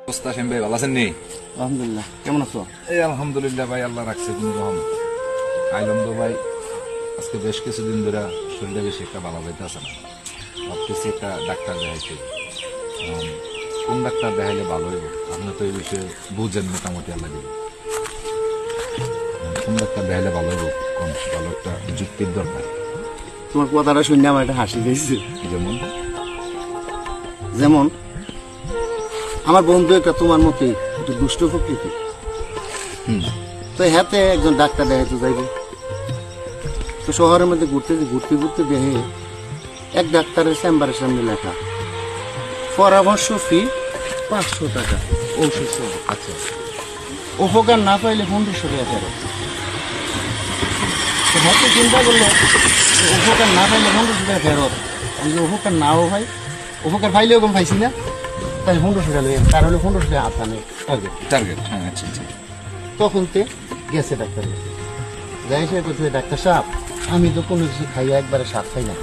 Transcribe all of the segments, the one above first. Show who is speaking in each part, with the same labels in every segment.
Speaker 1: মোস্তাসিম ভাই ভালো আছেন নি?
Speaker 2: আলহামদুলিল্লাহ, কেমন আছো?
Speaker 1: এই আলহামদুলিল্লাহ ভাই, আল্লাহ রাখছে তুমি রহম। আইলাম তো ভাই, আজকে বেশ কিছুদিন ধরে শরীরটা বেশি একটা ভালো যাইতেছে না। ভাবতেছি একটা ডাক্তার দেখাইছি। কোন ডাক্তার দেখাইলে ভালো হইব? আপনি তো এই বিষয়ে বুঝেন মোটামুটি। আল্লাহ দিল কোন ডাক্তার দেখাইলে ভালো হইব, কোন ভালো একটা যুক্তির দরকার।
Speaker 2: তোমার কথাটা শুনে আমার একটা হাসি পেয়েছে।
Speaker 1: যেমন
Speaker 2: যেমন আমার বন্ধু একটা তোমার মতোই একটু দুষ্ট প্রকৃতি। তো হাতে একজন ডাক্তার দেখাইতে যাইবে, তো শহরের মধ্যে ঘুরতে ঘুরতে দেখে এক ডাক্তারের চেম্বারের সামনে লেখা পরামর্শ ফি 500 টাকা, ঔষধ সহ।
Speaker 1: আচ্ছা,
Speaker 2: উপকার না পাইলে 1500 টাকা ফেরত। তো হাতে চিন্তা করলো উপকার না পাইলে 1500 টাকা ফেরত। আমি যে উপকার নাও ভাই, উপকার পাইলেও কম পাইছি না, তাই 1500 টাকা লইলাম। তার হলে 1500 টাকা হাত আনে
Speaker 1: টার্গেট। হ্যাঁ, আচ্ছা আচ্ছা।
Speaker 2: তখন তে গেছে ডাক্তার, যাই সে করছে, ডাক্তার সাহেব আমি তো কোনো কিছু খাইয়া একবারে স্বাদ খাই না,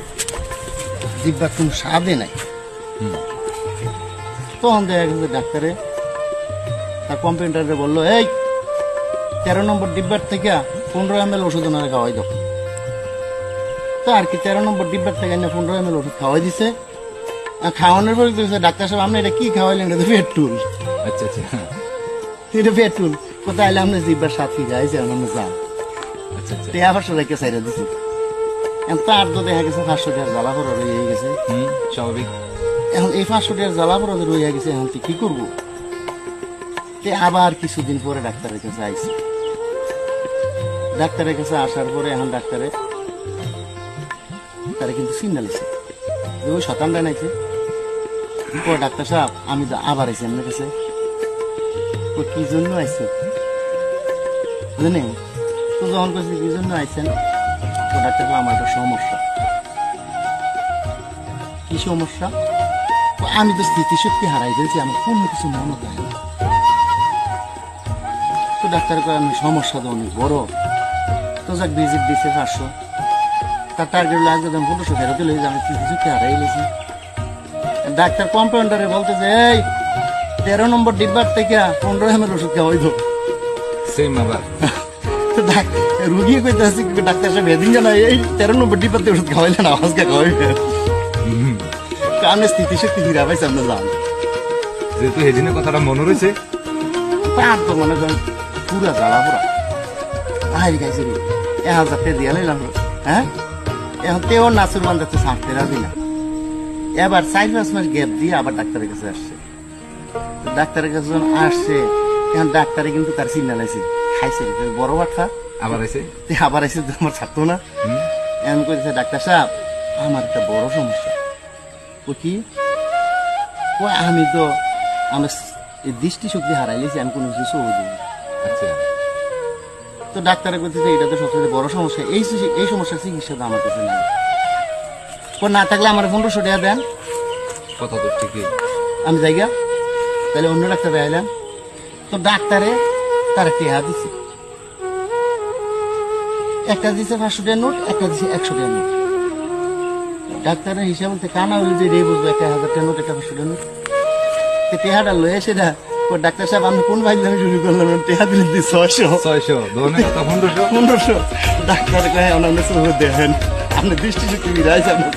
Speaker 2: জিব্বার কোনো স্বাদে নাই। তখন দেখা গেছে ডাক্তারে তার কম্পাউন্ডারে বললো, এই 13 নম্বর ডিব্বার থেকে 15 ml ওষুধ ওনারা খাওয়াই দাও। তো আর কি 13 নম্বর ডিব্বার থেকে 15 ml ওষুধ খাওয়াই দিছে। আর খাওয়ানোর পরে দিয়েছে, ডাক্তার সাহেব আপনি এটা কি খাওয়াইলেন? এটা তো পেট্রোল।
Speaker 1: আচ্ছা আচ্ছা।
Speaker 2: এটা পেট্রোল কোথায় এলে আপনি জিব্বার স্বাদ ফিরে আইছে, আমরা যান
Speaker 1: আচ্ছা আচ্ছা।
Speaker 2: 500 টাকা চাইরা দিছি। তার তো দেখা গেছে 500 টাকার জ্বালা পড়া রয়ে গেছে।
Speaker 1: স্বাভাবিক।
Speaker 2: এখন এই 500 টাকার জ্বালা পড়া রয়ে গেছে, এখন তুই কি করবো? আবার কিছুদিন পরে ডাক্তারের কাছে আইছি। ডাক্তারের কাছে আসার পরে এখন ডাক্তারে তারা কিন্তু সিগনালিছে যে ওই শতানটা নাইছে। ও ডাক্তার সাহেব আমি তো আবার আইছি আপনার কাছে। ও কি জন্য আইছে বুঝলেন? তো যখন কাছে কি জন্য আইছেন, তো ডাক্তার সাহেব আমার একটা সমস্যা। কি সমস্যা? আমি তো স্মৃতিশক্তি হারাই ফেলছি, আমার কোনো কিছু মনে থাকে না। তো ডাক্তার কয় আমি সমস্যা তো অনেক বড়। তো যাক ভিজিট দিচ্ছে 500, তার টার্গেট লাগবে 1500 ফেরত দিলে আমি স্মৃতিশক্তি হারাই গেছি। ডাক্তার কম্পাউন্ডারে বলতেছে, এই 13 নম্বর ডিব্বার থেকে 15 ml ওষুধ খাওয়াই দাও।
Speaker 1: সেম আবার
Speaker 2: রুগী কইতে আছে, ডাক্তার সাহেব এদিন জানা এই 13 নম্বর ডিব্বাতে ওষুধ খাওয়াইলে না, আজকে খাওয়াইবে। কারণে স্থিতিশক্তি ফিরা পাইছে আমরা জান,
Speaker 1: যেহেতু সেদিনের কথাটা মনে রয়েছে।
Speaker 2: তার তো মনে করেন পুরা জ্বালা পুরা হাই খাইছে রে। 1000 টাকা দিয়ে লাইলাম। হ্যাঁ, এখন তেও নাচুর বান্ধাতে ছাড়তে রাজি না। এবার 4-5 মাস গ্যাপ দিয়ে আবার ডাক্তারের কাছে আসছে। ডাক্তারের কাছে যখন আসছে, এখন ডাক্তারে কিন্তু তার সিগনাল আছে, খাইছে বড় বাট্টা।
Speaker 1: আবার আছে
Speaker 2: আবার এসে আমার ছাড়তো না। এমন করেছে, ডাক্তার সাহেব আমার একটা বড় সমস্যা। ও কি? ও আমি তো আমার দৃষ্টিশক্তি হারাইলেছি, আমি কোনো কিছু সবুজ দিই।
Speaker 1: আচ্ছা।
Speaker 2: তো ডাক্তারে বলতেছে এটা তো সবচেয়ে বড় সমস্যা, এই সমস্যার চিকিৎসা তো আমার কাছে নাই। ও না থাকলে আমার 1500 টাকা দেন।
Speaker 1: কথা তো ঠিকই।
Speaker 2: আমি যাইগা তাহলে অন্য ডাক্তার দেখাইলাম। তো ডাক্তারে তার টেহা দিছে, একটা দিছে 500 টাকার নোট, একটা দিছে 100 টাকার নোট। ডাক্তারের হিসাব বলতে কানা হলে যে রে বুঝবো, একটা 1000 টাকার নোট, একটা 500 টাকার নোট। টেহাটা লয়ে সেটা ডাক্তার সাহেব আমি কোন ভাই আমি শুরু করলাম, টেহা দিলে 600
Speaker 1: 1500।
Speaker 2: ডাক্তার কয়ে অন্য দেখেন আপনার দৃষ্টিশক্তি বিরাইছে আপনার।